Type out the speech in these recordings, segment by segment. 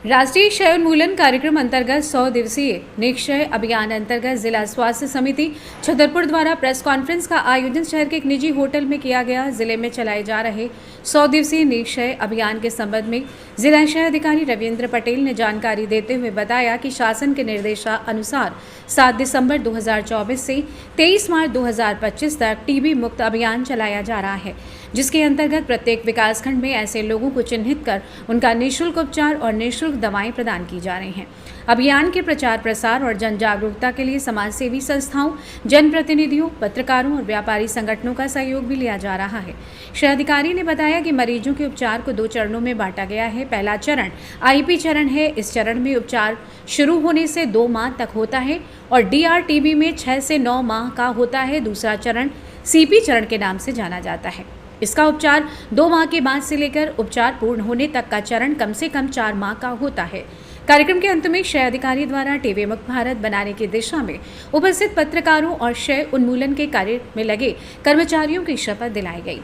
राष्ट्रीय क्षय उन्मूलन कार्यक्रम अंतर्गत 100 दिवसीय निक्षय अभियान अंतर्गत जिला स्वास्थ्य समिति छतरपुर द्वारा प्रेस कॉन्फ्रेंस का आयोजन शहर के एक निजी होटल में किया गया। जिले में चलाए जा रहे 100 दिवसीय निक्षय अभियान के संबंध में जिला क्षय अधिकारी रविंद्र पटेल ने जानकारी देते हुए बताया कि शासन के निर्देशानुसार 7 दिसंबर 2024 से 23 मार्च 2025 तक टीबी मुक्त अभियान चलाया जा रहा है, जिसके अंतर्गत प्रत्येक विकासखंड में ऐसे लोगों को चिन्हित कर उनका निःशुल्क उपचार और निःशुल्क दवाएं प्रदान की जा रही हैं। अभियान के प्रचार प्रसार और जन जागरूकता के लिए समाजसेवी संस्थाओं, जनप्रतिनिधियों, पत्रकारों और व्यापारी संगठनों का सहयोग भी लिया जा रहा है। क्षय अधिकारी ने बताया कि मरीजों के उपचार को 2 चरणों में बांटा गया है। पहला चरण आईपी चरण है। इस चरण में उपचार शुरू होने से 2 माह तक होता है और DRTB में 6 से 9 माह का होता है। दूसरा चरण CP चरण के नाम से जाना जाता है। इसका उपचार 2 माह के बाद से लेकर उपचार पूर्ण होने तक का चरण कम से कम 4 माह का होता है। कार्यक्रम के अंत में क्षय अधिकारी द्वारा टीबी मुक्त भारत बनाने की दिशा में उपस्थित पत्रकारों और क्षय उन्मूलन के कार्य में लगे कर्मचारियों की शपथ दिलाई गई।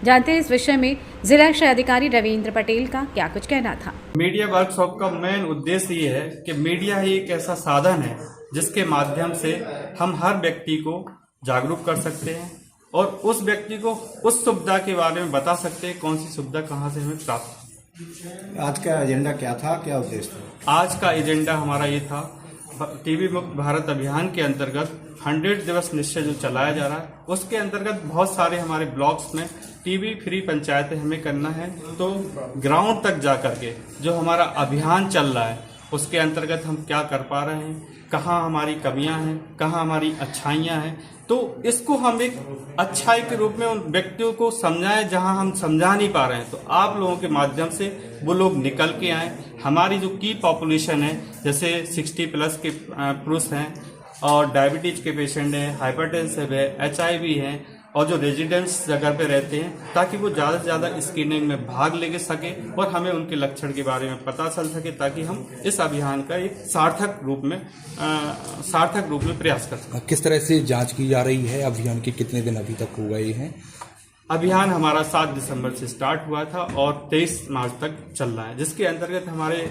जानते हैं इस विषय में जिला क्षय अधिकारी रविंद्र पटेल का क्या कुछ कहना था। मीडिया वर्कशॉप का मेन उद्देश्य ये है कि मीडिया ही एक ऐसा साधन है जिसके माध्यम से हम हर व्यक्ति को जागरूक कर सकते हैं और उस व्यक्ति को उस सुविधा के बारे में बता सकते हैं कौन सी सुविधा कहाँ से हमें प्राप्त। आज का एजेंडा क्या था, क्या उद्देश्य था? आज का एजेंडा हमारा ये था, टीबी मुक्त भारत अभियान के अंतर्गत 100 दिवस निश्चय जो चलाया जा रहा है, उसके अंतर्गत बहुत सारे हमारे ब्लॉक्स में टीबी फ्री पंचायतें हमें करना है। तो ग्राउंड तक जा करके जो हमारा अभियान चल रहा है उसके अंतर्गत हम क्या कर पा रहे हैं, कहाँ हमारी कमियां हैं, कहाँ हमारी अच्छाइयां हैं, तो इसको हम एक अच्छाई के रूप में उन व्यक्तियों को समझाएं जहां हम समझा नहीं पा रहे हैं। तो आप लोगों के माध्यम से वो लोग निकल के आए। हमारी जो की पॉपुलेशन है, जैसे 60+ के पुरुष हैं और डायबिटीज के पेशेंट हैं, हाइपरटेंसिव है, HIV है और जो रेजिडेंट्स जगह पे रहते हैं, ताकि वो ज़्यादा से ज़्यादा स्क्रीनिंग में भाग ले सके और हमें उनके लक्षण के बारे में पता चल सके, ताकि हम इस अभियान का एक सार्थक रूप में प्रयास कर सकें। किस तरह से जांच की जा रही है? अभियान के कितने दिन अभी तक हो गए हैं? अभियान हमारा 7 दिसंबर से स्टार्ट हुआ था और 23 मार्च तक चल रहा है, जिसके अंतर्गत हमारे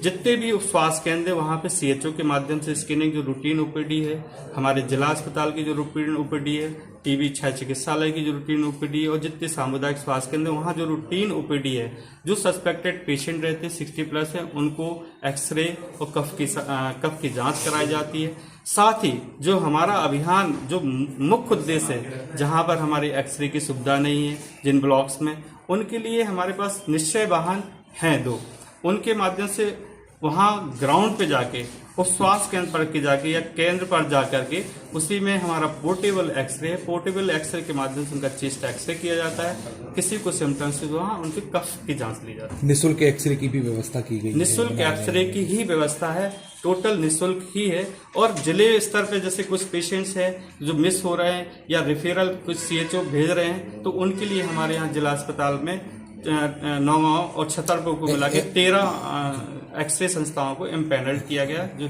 जितने भी स्वास्थ्य केंद्र वहाँ पे CHO के माध्यम से स्क्रीनिंग जो रूटीन OPD है, हमारे जिला अस्पताल की जो रूटीन OPD है, टीबी क्षय चिकित्सालय की जो रूटीन OPD है और जितने सामुदायिक स्वास्थ्य केंद्र वहाँ जो रूटीन OPD है, जो सस्पेक्टेड पेशेंट रहते हैं 60+ है, उनको एक्सरे और कफ की जांच कराई जाती है। साथ ही जो हमारा अभियान जो मुख्य उद्देश्य है, जहाँ पर हमारी एक्सरे की सुविधा नहीं है जिन ब्लॉक्स में, उनके लिए हमारे पास निश्चय वाहन हैं 2, उनके माध्यम से वहाँ ग्राउंड पे जाके उस स्वास्थ्य केंद्र पर के जाके या केंद्र पर जा करके उसी में हमारा पोर्टेबल एक्सरे के माध्यम से उनका चेस्ट एक्सरे किया जाता है। किसी को सिम्टम्स से वहाँ उनके कफ की जांच ली जाती है। निःशुल्क एक्सरे की भी व्यवस्था की गई है? निःशुल्क एक्सरे की ही व्यवस्था है, टोटल निःशुल्क ही है। और जिले स्तर पे जैसे कुछ पेशेंट्स हैं जो मिस हो रहे हैं या रेफरल कुछ CHO भेज रहे हैं, तो उनके लिए हमारे यहाँ जिला अस्पताल में नौगांव और छतरपुर को मिला के 13 एक्सरे संस्थाओं को इम्पैनल किया गया। जो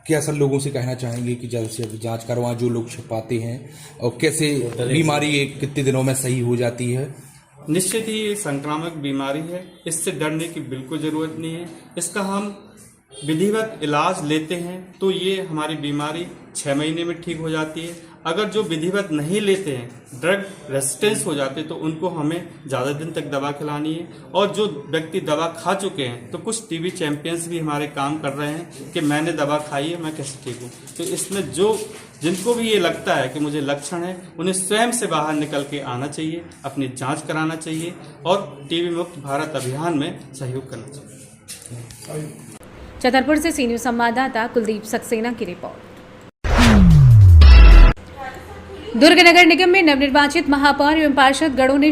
क्या सर लोगों से कहना चाहेंगे कि जल्द से जल्द जांच करवाएं जो लोग छुपाते हैं, और कैसे बीमारी कितने दिनों में सही हो जाती है? निश्चित ही ये संक्रामक बीमारी है, इससे डरने की बिल्कुल जरूरत नहीं है। इसका हम विधिवत इलाज लेते हैं तो ये हमारी बीमारी 6 महीने में ठीक हो जाती है। अगर जो विधिवत नहीं लेते हैं, ड्रग रेजिस्टेंस हो जाते, तो उनको हमें ज़्यादा दिन तक दवा खिलानी है। और जो व्यक्ति दवा खा चुके हैं, तो कुछ टीबी चैंपियंस भी हमारे काम कर रहे हैं कि मैंने दवा खाई है, मैं कैसे ठीक हूँ। तो इसमें जिनको भी ये लगता है कि मुझे लक्षण है, उन्हें स्वयं से बाहर निकल के आना चाहिए, अपनी जाँच कराना चाहिए और टीबी मुक्त भारत अभियान में सहयोग करना चाहिए। छतरपुर से सी न्यूज़ संवाददाता कुलदीप सक्सेना की रिपोर्ट। दुर्ग नगर निगम में नवनिर्वाचित महापौर एवं पार्षद गणों ने